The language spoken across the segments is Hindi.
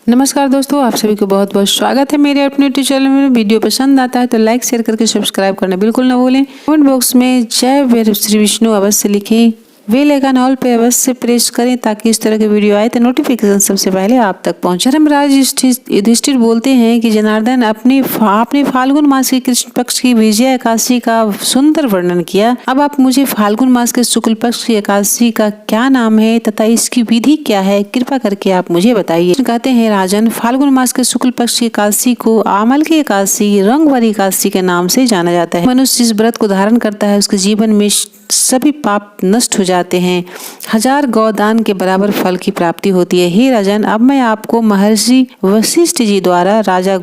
नमस्कार दोस्तों, आप सभी को बहुत बहुत स्वागत है मेरे अपने यूट्यूब चैनल में। वीडियो पसंद आता है तो लाइक शेयर करके सब्सक्राइब करना बिल्कुल ना भूलें। कमेंट बॉक्स में जय श्री विष्णु अवश्य लिखें। बेल आइकन ऑल पे अवश्य प्रेस करें ताकि इस तरह के वीडियो आए तो नोटिफिकेशन सबसे पहले आप तक पहुंचे। धर्मराज युधिष्ठिर बोलते हैं कि जनार्दन आपने फाल्गुन मास की कृष्ण पक्ष की विजया एकादशी का सुंदर वर्णन किया। अब आप मुझे फाल्गुन मास के शुक्ल पक्ष की एकादशी का क्या नाम है तथा इसकी विधि क्या है, कृपा करके आप मुझे बताइए। कहते हैं, राजन, फाल्गुन मास के शुक्ल पक्ष की एकादशी को आमल की एकादशी, रंग वाली एकादशी के नाम से जाना जाता है। मनुष्य इस व्रत को धारण करता है उसके जीवन में सभी पाप नष्ट हो जाते हैं। 1000 गौदान के बराबर फल की प्राप्ति होती है। हे राजन, अब मैं आपको महर्षि वशिष्ठ जी द्वारा राजा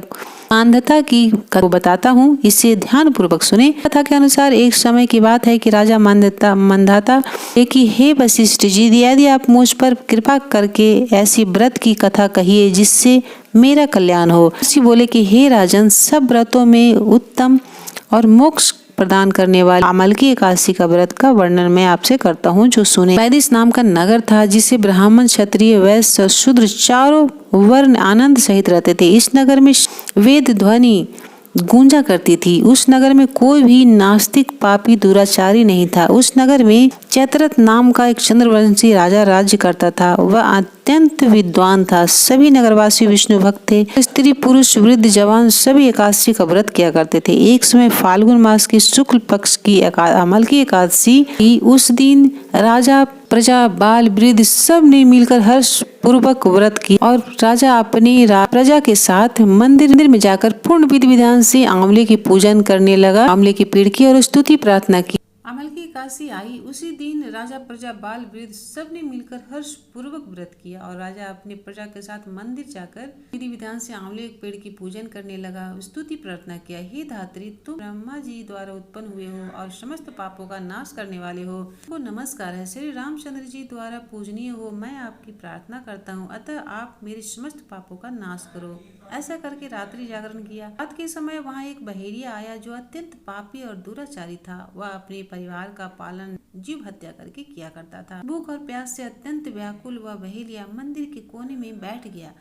मांधाता की कथा बताता हूँ, इसे ध्यान पूर्वक सुने। कथा के अनुसार एक समय की बात है कि राजा मांधाता कि हे वशिष्ठ जी, यदि आप मुझ पर कृपा करके ऐसी व्रत की कथा कहिए जिससे मेरा कल्याण हो। ऋषि बोले कि हे राजन, सब व्रतों में उत्तम और मोक्ष प्रदान करने वाले आमल की एकादशी का व्रत का वर्णन मैं आपसे करता हूँ, जो सुने। वैदिश नाम का नगर था जिसे ब्राह्मण, क्षत्रिय, वैश्य, शूद्र चारों वर्ण आनंद सहित रहते थे। इस नगर में वेद ध्वनि गूंजा करती थी। उस नगर में कोई भी नास्तिक, पापी, दुराचारी नहीं था। उस नगर में चैत्ररथ नाम का एक चंद्रवंशी राजा राज्य करता था। वह अत्यंत विद्वान था। सभी नगरवासी विष्णु भक्त थे। स्त्री, पुरुष, वृद्ध, जवान सभी एकादशी का व्रत किया करते थे। एक समय फाल्गुन मास की शुक्ल पक्ष की अमल की एकादशी, उस दिन राजा, प्रजा, बाल, वृद्ध सब ने मिलकर हर्ष पूर्वक व्रत की और राजा अपनी प्रजा के साथ मंदिर में जाकर पूर्ण विधि विधान से आंवले की पूजन करने लगा। आंवले की पेड़ की और स्तुति प्रार्थना की। अमल की एकादशी आई। उसी दिन राजा, प्रजा, बाल, वृद्ध सब ने मिलकर हर्ष पूर्वक व्रत किया और राजा अपनी प्रजा के साथ मंदिर जाकर विधि विधान से आंवले के पेड़ की पूजन करने लगा, स्तुति प्रार्थना किया। हे धात्री, तुम ब्रह्मा जी द्वारा उत्पन्न हुए हो और समस्त पापों का नाश करने वाले हो। आपको नमस्कार है। श्री रामचंद्र जी द्वारा पूजनीय हो। मैं आपकी प्रार्थना करता हूँ, अतः आप मेरे समस्त पापों का नाश करो। ऐसा करके रात्रि जागरण किया। रात के समय वहाँ एक बहेरिया आया जो अत्यंत पापी और दुराचारी था। वह अपने परिवार का पालन जीव हत्या करके किया करता था। भूख और प्यास से अत्यंत व्याकुल वह बहेलिया मंदिर के कोने में बैठ गया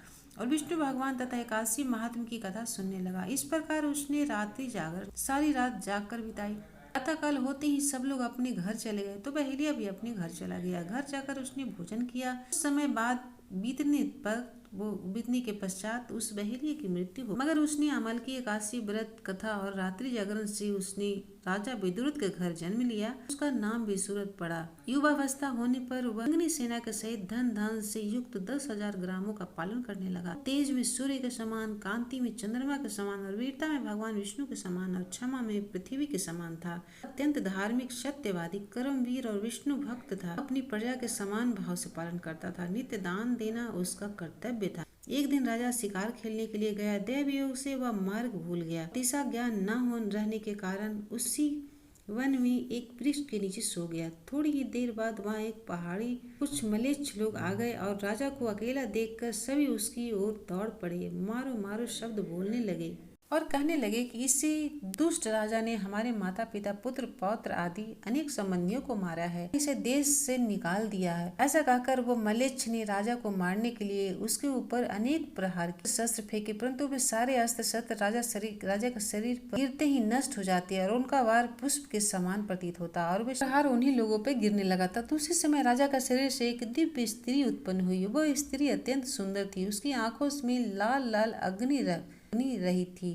और विष्णु भगवान तथा एकादशी महात्म की कथा सुनने लगा। इस प्रकार उसने रात्रि जागरण सारी रात जागकर बिताई। प्रातःकाल होते ही सब लोग अपने घर चले गए तो बहेलिया भी अपने घर चला गया। घर जाकर उसने भोजन किया। कुछ समय बाद बीतने के पश्चात उस बहेलिया की मृत्यु हो, मगर उसने अमल की एकादशी व्रत कथा और रात्रि जागरण से उसने राजा विदुरथ के घर जन्म लिया। उसका नाम विसुरथ पड़ा। युवावस्था होने पर वह अग्नि सेना के सहित धन धान से युक्त 10,000 ग्रामों का पालन करने लगा। तेज में सूर्य के समान, कांति में चंद्रमा के समान और वीरता में भगवान विष्णु के समान और क्षमा में पृथ्वी के समान था। अत्यंत धार्मिक, सत्यवादी, कर्मवीर और विष्णु भक्त था। अपनी प्रजा के समान भाव से पालन करता था। नित्य दान देना उसका कर्तव्य था। एक दिन राजा शिकार खेलने के लिए गया। दैव योग से वह मार्ग भूल गया। दिशा ज्ञान न हो रहने के कारण उसी वन में एक वृक्ष के नीचे सो गया। थोड़ी ही देर बाद वहाँ एक पहाड़ी कुछ मलेच्छ लोग आ गए और राजा को अकेला देखकर सभी उसकी ओर दौड़ पड़े। मारो मारो शब्द बोलने लगे और कहने लगे कि इसी दुष्ट राजा ने हमारे माता पिता, पुत्र, पौत्र आदि अनेक संबंधियों को मारा है, इसे देश से निकाल दिया है। ऐसा कहकर वो मलेच्छ ने राजा को मारने के लिए उसके ऊपर अनेक प्रहार के शस्त्र फेंके, परंतु वे सारे अस्त्र शस्त्र राजा के शरीर पर गिरते ही नष्ट हो जाते और उनका वार पुष्प के समान प्रतीत होता और वे प्रहार उन्हीं लोगों पे गिरने लगा था। तो उसी समय राजा का शरीर से एक दिव्य स्त्री उत्पन्न हुई। वह स्त्री अत्यंत सुंदर थी। उसकी आंखों में लाल लाल अग्नि रही थी,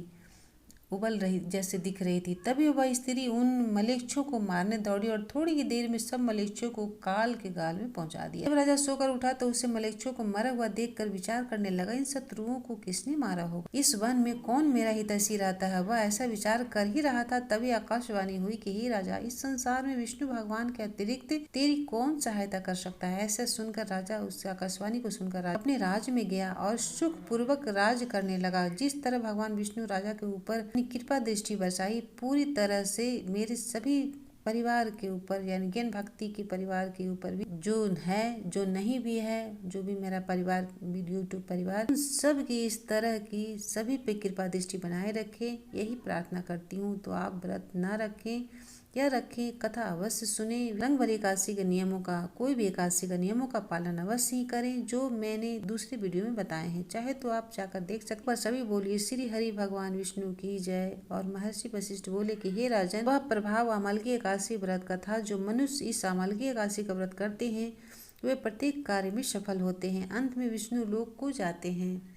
उबल रही जैसे दिख रही थी। तभी वह स्त्री उन मलेच्छों को मारने दौड़ी और थोड़ी ही देर में सब मलेच्छों को काल के गाल में पहुंचा दिया। जब राजा सोकर उठा तो उसे मलेच्छों को मरा हुआ देखकर विचार करने लगा, इन शत्रुओं को किसने मारा होगा? इस वन में कौन मेरा हितैषी रहता है? वह ऐसा विचार कर ही रहा था, तभी आकाशवाणी हुई कि हे राजा, इस संसार में विष्णु भगवान के अतिरिक्त तेरी कौन सहायता कर सकता है? ऐसा सुनकर राजा उससे आकाशवाणी को सुनकर अपने राज्य में गया और सुख पूर्वक राज करने लगा। जिस तरह भगवान विष्णु राजा के ऊपर कृपा दृष्टि बरसाई, पूरी तरह से मेरे सभी परिवार के ऊपर, यानी ज्ञान भक्ति के परिवार के ऊपर भी, जो है जो नहीं भी है, जो भी मेरा परिवार, यूट्यूब परिवार, सब की इस तरह की सभी पे कृपा दृष्टि बनाए रखे, यही प्रार्थना करती हूँ। तो आप व्रत ना रखें या रखें, कथा अवश्य सुने। रंग भरी एकादशी के नियमों का, कोई भी एकादशी का नियमों का पालन अवश्य ही करें जो मैंने दूसरी वीडियो में बताए हैं। चाहे तो आप जाकर देख सकते। पर सभी बोलिए श्री हरि भगवान विष्णु की जय। और महर्षि वशिष्ठ बोले कि हे राजन, वह प्रभाव अमालकी एकादशी व्रत का था। जो मनुष्य इस अमालकी एकादशी का व्रत करते हैं वे प्रत्येक कार्य में सफल होते हैं, अंत में विष्णु लोक को जाते हैं।